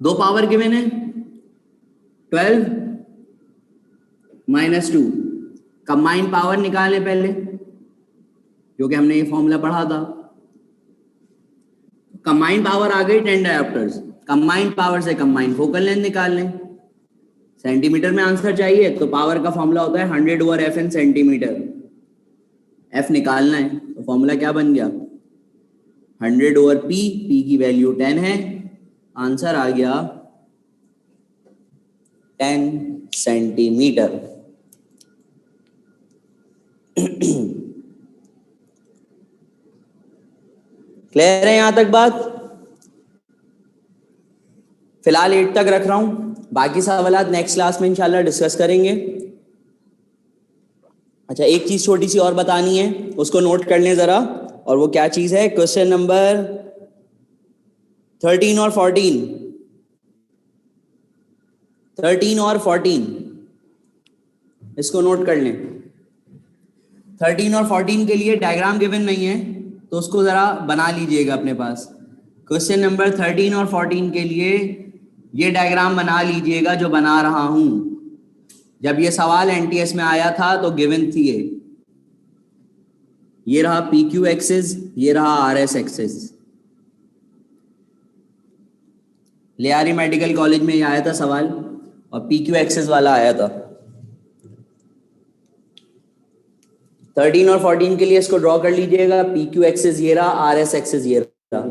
दो पावर गिवन है 12 -2, कंबाइंड पावर निकालें पहले, क्योंकि हमने ये फॉर्मूला पढ़ा था। कंबाइंड पावर आ गई 10 डायोप्टर्स, कंबाइंड पावर से कंबाइंड फोकल लेंथ निकाल लें। सेंटीमीटर में आंसर चाहिए तो पावर का फॉर्मूला होता है 100/F सेंटीमीटर। F निकालना है तो फॉर्मूला क्या बन गया 100/P, P की वैल्यू 10 है, आंसर आ गया 10 सेंटीमीटर। क्लियर है यहां तक बात? फिलहाल 8 तक रख रहा हूं, बाकी सवाल नेक्स्ट क्लास में इंशाल्लाह डिस्कस करेंगे। अच्छा, एक चीज छोटी सी और बतानी है, उसको नोट कर लें जरा, और वो क्या चीज है, क्वेश्चन नंबर 13 और 14, 13 और 14 इसको नोट कर लें। 13 और 14 के लिए डायग्राम गिवन नहीं है तो उसको जरा बना लीजिएगा अपने पास। क्वेश्चन नंबर 13 और 14 के लिए ये डायग्राम बना लीजिएगा जो बना रहा हूं। जब ये सवाल एनटीएस में आया था तो गिवन थी ये रहा PQ एक्सिस, ये रहा RS axis. Lyari medical college में ये आया था सवाल, और PQ एक्सिस वाला आया था। 13 और 14 के लिए इसको ड्रॉ कर लीजिएगा। PQ एक्सिस ये रहा, RS एक्सिस ये रहा।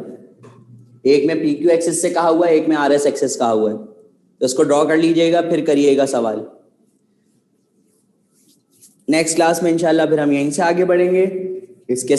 एक में PQ एक्सिस से कहा हुआ है, एक में RS एक्सिस कहा हुआ है, तो इसको ड्रॉ कर लीजिएगा, फिर करिएगा सवाल। नेक्स्ट क्लास में इंशाल्लाह फिर हम यहीं से आगे बढ़ेंगे। इसके